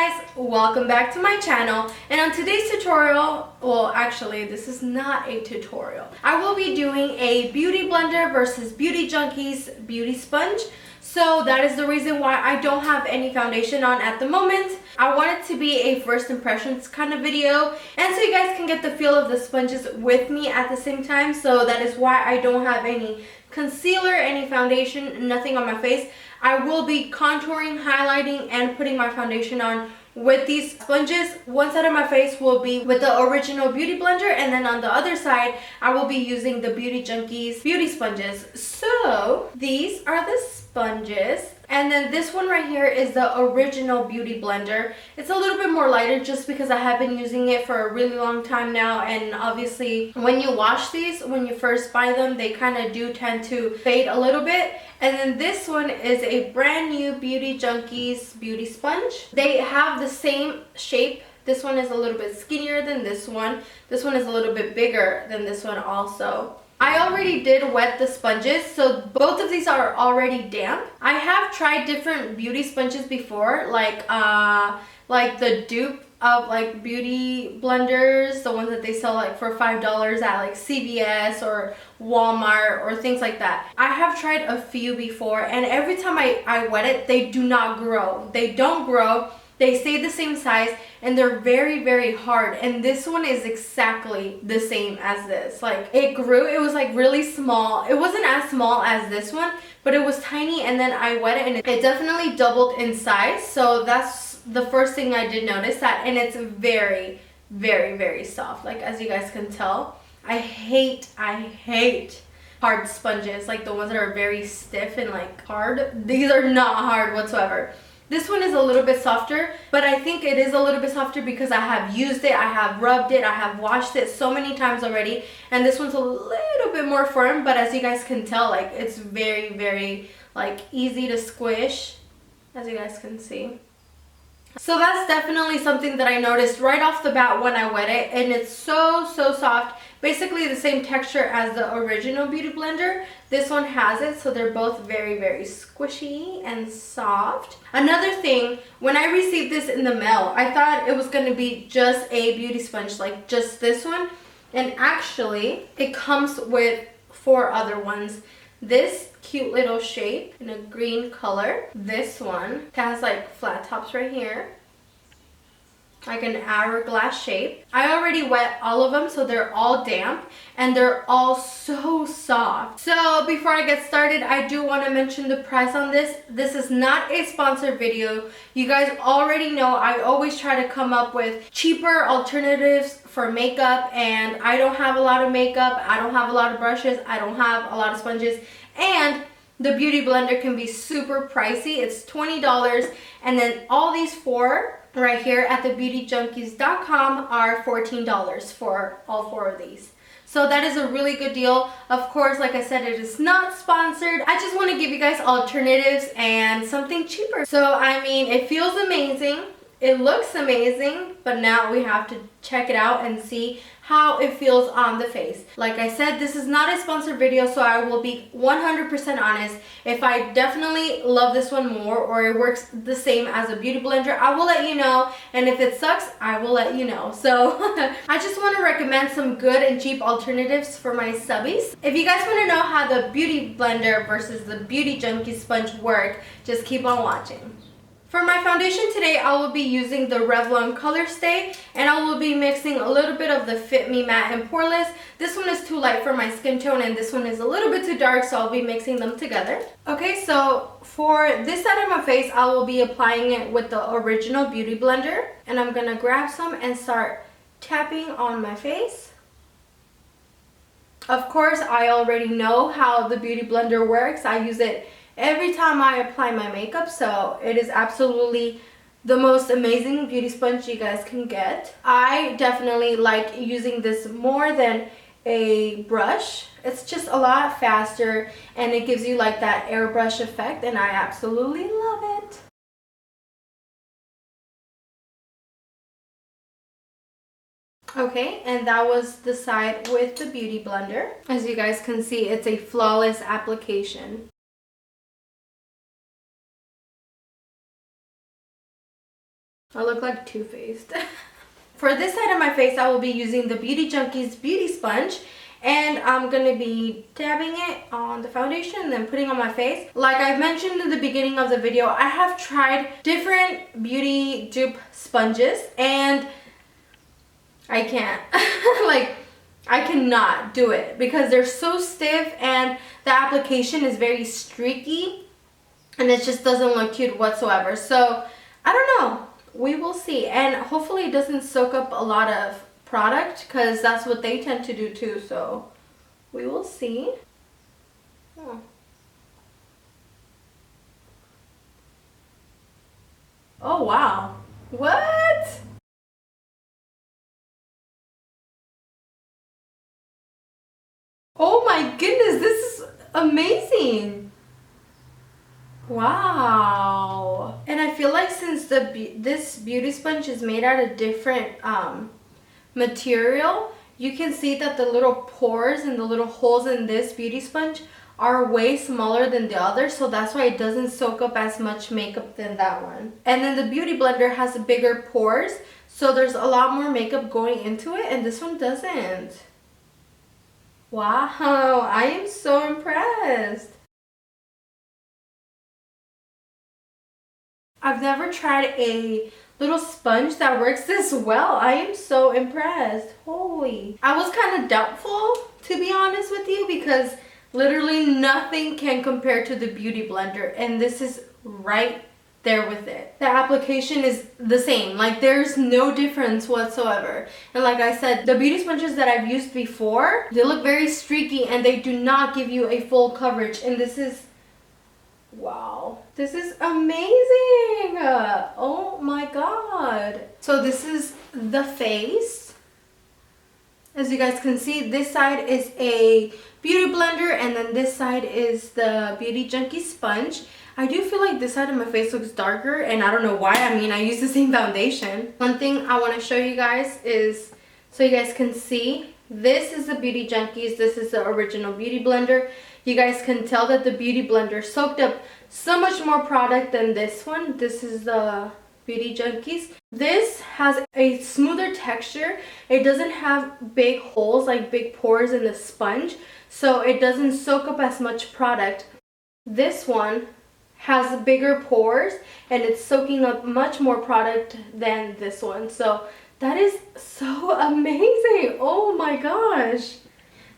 guys, welcome back to my channel. And on today's tutorial, well actually this is not a tutorial. I will be doing a beauty blender versus Beauty Junkees beauty sponge. So that is the reason why I don't have any foundation on at the moment. I want it to be a first impressions kind of video, and so you guys can get the feel of the sponges with me at the same time. So that is why I don't have any concealer, any foundation, nothing on my face. I will be contouring, highlighting, and putting my foundation on with these sponges. One side of my face will be with the original beauty blender, and then on the other side I will be using the Beauty Junkees beauty sponges. So these are the sponges, and then this one right here is the original beauty blender. It's a little bit more lighter just because I have been using it for a really long time now, and obviously when you wash these, when you first buy them, they kind of do tend to fade a little bit. And then this one is a brand new Beauty Junkees beauty sponge. They have the same shape. This one is a little bit skinnier than this one. This one is a little bit bigger than this one also. I already did wet the sponges, so both of these are already damp. I have tried different beauty sponges before, like the dupe of like beauty blenders, the ones that they sell like for $5 at like CVS or Walmart or things like that. I have tried a few before, and every time I wet it, they do not grow. They don't grow. They stay the same size, and they're very, very hard. And this one is exactly the same as this. Like, it grew, it was like really small. It wasn't as small as this one, but it was tiny, and then I wet it and it definitely doubled in size. So that's the first thing I did notice that, and it's very, very, very soft. Like, as you guys can tell, I hate hard sponges, like the ones that are very stiff and like hard. These are not hard whatsoever. This one is a little bit softer, but I think it is a little bit softer because I have used it, I have rubbed it, I have washed it so many times already, and this one's a little bit more firm. But as you guys can tell, like, it's very, very like easy to squish, as you guys can see. So that's definitely something that I noticed right off the bat when I wet it, and it's so soft. Basically the same texture as the original beauty blender. This one has it, so they're both very, very squishy and soft. Another thing, when I received this in the mail, I thought it was going to be just a beauty sponge, like just this one, and actually it comes with 4 other ones. This cute little shape in a green color. This one has like flat tops right here, like an hourglass shape. I already wet all of them, so they're all damp and they're all so soft. So before I get started, I do want to mention the price on this. This is not a sponsored video. You guys already know I always try to come up with cheaper alternatives for makeup, and I don't have a lot of makeup, I don't have a lot of brushes, I don't have a lot of sponges, and the beauty blender can be super pricey. It's $20, and then all these 4 right here at the beautyjunkies.com are $14 for all 4 of these. So that is a really good deal. Of course, like I said, it is not sponsored. I just want to give you guys alternatives and something cheaper. So I mean, it feels amazing, it looks amazing, but now we have to check it out and see how it feels on the face. Like I said, this is not a sponsored video, so I will be 100% honest. If I definitely love this one more, or it works the same as a beauty blender, I will let you know, and if it sucks, I will let you know. So I just want to recommend some good and cheap alternatives for my subbies. If you guys want to know how the beauty blender versus the Beauty Junkees sponge work, just keep on watching. For my foundation today, I will be using the Revlon Color Stay, and I will be mixing a little bit of the Fit Me Matte and Poreless. This one is too light for my skin tone, and this one is a little bit too dark, so I'll be mixing them together. Okay, so for this side of my face, I will be applying it with the original Beauty Blender, and I'm going to grab some and start tapping on my face. Of course, I already know how the Beauty Blender works. I use it every time I apply my makeup, so it is absolutely the most amazing beauty sponge you guys can get. I definitely like using this more than a brush. It's just a lot faster, and it gives you like that airbrush effect, and I absolutely love it. Okay, and that was the side with the Beauty Blender. As you guys can see, it's a flawless application. I look like Too-Faced. For this side of my face, I will be using the Beauty Junkees Beauty Sponge. And I'm going to be dabbing it on the foundation and then putting on my face. Like I mentioned in the beginning of the video, I have tried different beauty dupe sponges. And I can't. Like, I cannot do it because they're so stiff and the application is very streaky. And it just doesn't look cute whatsoever. So, I don't know. We will see. And hopefully it doesn't soak up a lot of product because that's what they tend to do too. So, we will see. Oh, wow. What? Oh my goodness, this is amazing. Wow. And I feel like since this beauty sponge is made out of different material, you can see that the little pores and the little holes in this beauty sponge are way smaller than the other, so that's why it doesn't soak up as much makeup than that one. And then the Beauty Blender has bigger pores, so there's a lot more makeup going into it, and this one doesn't. Wow, I am so impressed. I've never tried a little sponge that works this well. I am so impressed. Holy. I was kind of doubtful, to be honest with you, because literally nothing can compare to the Beauty Blender, and this is right there with it. The application is the same. Like, there's no difference whatsoever. And like I said, the beauty sponges that I've used before, they look very streaky and they do not give you a full coverage. And this is, wow, this is amazing. Oh my god. So this is the face. As you guys can see, this side is a Beauty Blender and then this side is the Beauty Junkie sponge. I do feel like this side of my face looks darker, and I don't know why. I mean, I use the same foundation. One thing I want to show you guys is, so you guys can see, this is the Beauty Junkies. This is the original Beauty Blender. You guys can tell that the Beauty Blender soaked up so much more product than this one. This is the Beauty Junkies. This has a smoother texture. It doesn't have big holes, like big pores in the sponge, so it doesn't soak up as much product. This one has bigger pores and it's soaking up much more product than this one. So that is so amazing. Oh my gosh.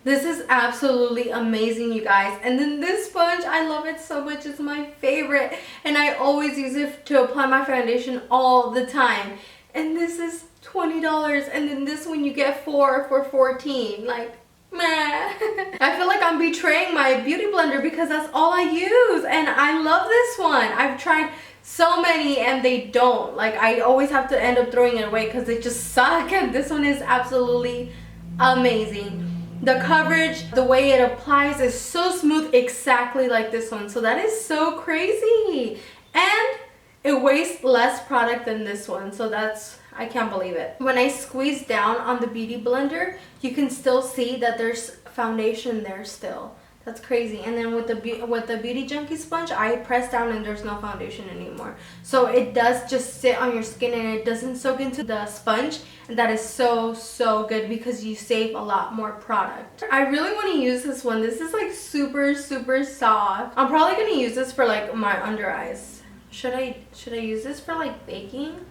This is absolutely amazing, you guys. And then this sponge, I love it so much. It's my favorite. And I always use it to apply my foundation all the time. And this is $20. And then this one you get 4 for $14. Like, meh. I feel like I'm betraying my Beauty Blender because that's all I use, and I love this one. I've tried so many and they don't. Like, I always have to end up throwing it away because they just suck, and this one is absolutely amazing. The coverage, the way it applies is so smooth, exactly like this one. So that is so crazy. And it wastes less product than this one, so that's, I can't believe it. When I squeeze down on the Beauty Blender, you can still see that there's foundation there still. That's crazy. And then with the Beauty Junkie sponge, I press down and there's no foundation anymore. So it does just sit on your skin and it doesn't soak into the sponge. And that is so, so good because you save a lot more product. I really want to use this one. This is like super, super soft. I'm probably going to use this for like my under eyes. Should I use this for like baking?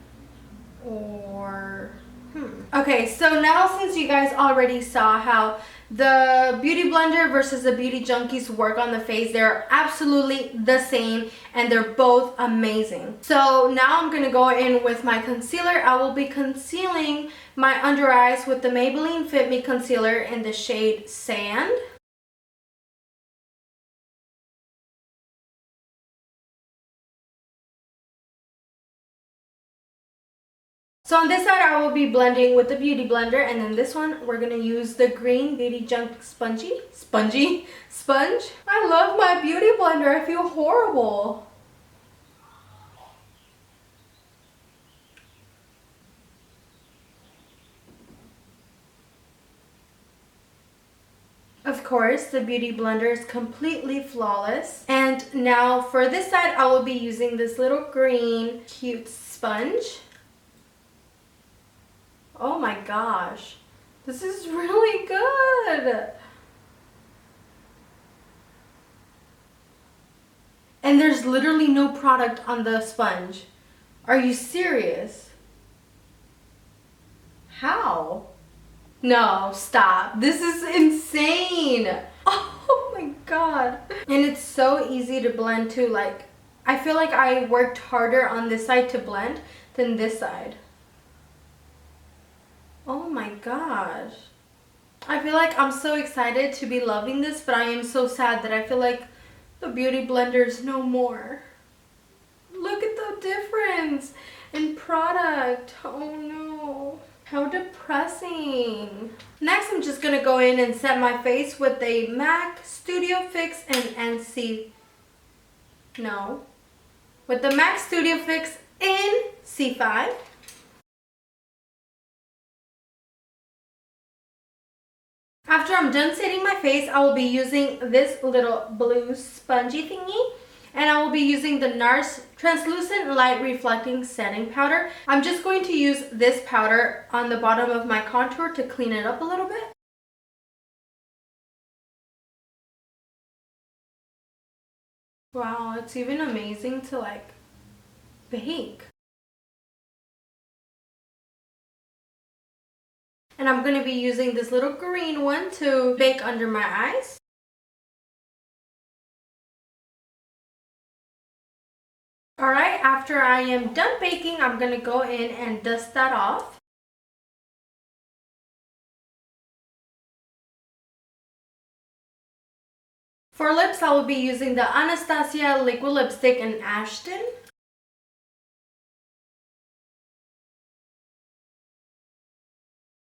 Or okay, so now since you guys already saw how the Beauty Blender versus the Beauty Junkies work on the face, they're absolutely the same and they're both amazing. So now I'm gonna go in with my concealer. I will be concealing my under eyes with the Maybelline Fit Me concealer in the shade Sand. So on this side, I will be blending with the Beauty Blender, and then this one, we're going to use the green Beauty Junk sponge. I love my Beauty Blender. I feel horrible. Of course, the Beauty Blender is completely flawless. And now for this side, I will be using this little green cute sponge. Oh my gosh. This is really good. And there's literally no product on the sponge. Are you serious? How? No, stop. This is insane. Oh my god. And it's so easy to blend too. Like, I feel like I worked harder on this side to blend than this side. Oh my gosh. I feel like I'm so excited to be loving this, but I am so sad that I feel like the beauty blender's no more. Look at the difference in product. Oh no. How depressing. Next, I'm just gonna go in and set my face with a MAC Studio Fix and NC. No. With the MAC Studio Fix in C5. After I'm done setting my face, I will be using this little blue spongy thingy. And I will be using the NARS Translucent Light Reflecting Setting Powder. I'm just going to use this powder on the bottom of my contour to clean it up a little bit. Wow, it's even amazing to like bake. And I'm going to be using this little green one to bake under my eyes. Alright, after I am done baking, I'm going to go in and dust that off. For lips, I will be using the Anastasia Liquid Lipstick in Ashton.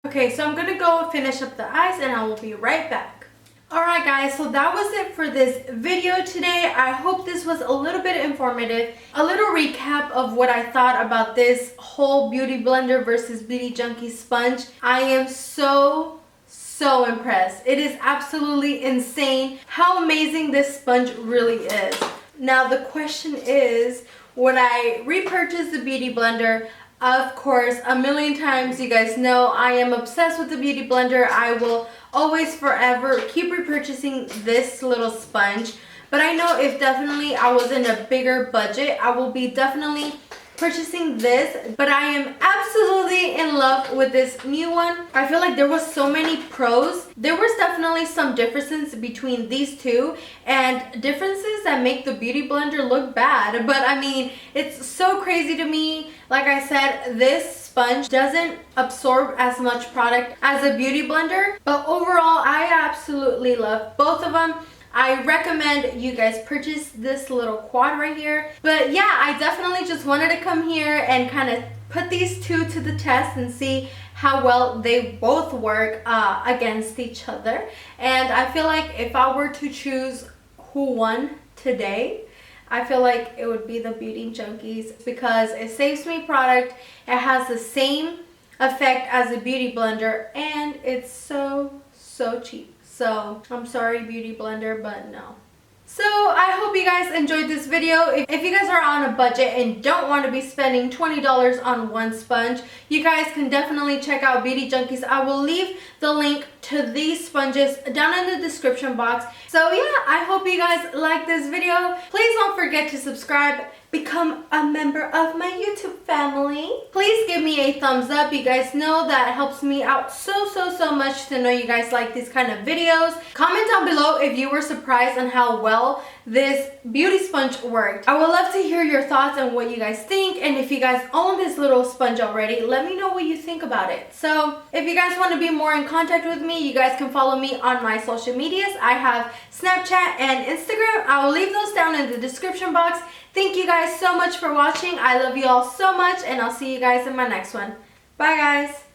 Okay, so I'm going to go finish up the eyes and I will be right back. Alright guys, so that was it for this video today. I hope this was a little bit informative. A little recap of what I thought about this whole Beauty Blender versus Beauty Junkees sponge. I am so impressed. It is absolutely insane how amazing this sponge really is. Now the question is, would I repurchase the Beauty Blender? Of course, a million times. You guys know I am obsessed with the Beauty Blender. I will always forever keep repurchasing this little sponge. But I know if definitely I was in a bigger budget, I will be definitely purchasing this. But I am absolutely in love with this new one. I feel like there was so many pros. There was definitely some differences between these two and differences that make the Beauty Blender look bad. But I mean, it's so crazy to me. Like I said, this sponge doesn't absorb as much product as a Beauty Blender. But overall, I absolutely love both of them. I recommend you guys purchase this little quad right here. But yeah, I definitely just wanted to come here and kind of put these two to the test and see how well they both work against each other. And I feel like if I were to choose who won today, I feel like it would be the Beauty Junkees because it saves me product. It has the same effect as a Beauty Blender and it's so cheap. So I'm sorry Beauty Blender, but no. So I hope you guys enjoyed this video. If you guys are on a budget and don't want to be spending $20 on one sponge, you guys can definitely check out Beauty Junkees. I will leave the link to these sponges down in the description box. So yeah, I hope you guys like this video. Please don't forget to subscribe. Become a member of my YouTube family. Please give me a thumbs up. You guys know that helps me out so much to know you guys like these kind of videos. Comment down below if you were surprised on how well this beauty sponge worked. I would love to hear your thoughts on what you guys think, and if you guys own this little sponge already, let me know what you think about it. So if you guys want to be more in contact with me, you guys can follow me on my social medias. I have Snapchat and Instagram. I will leave those down in the description box. Thank you guys so much for watching. I love you all so much, and I'll see you guys in my next one. Bye guys.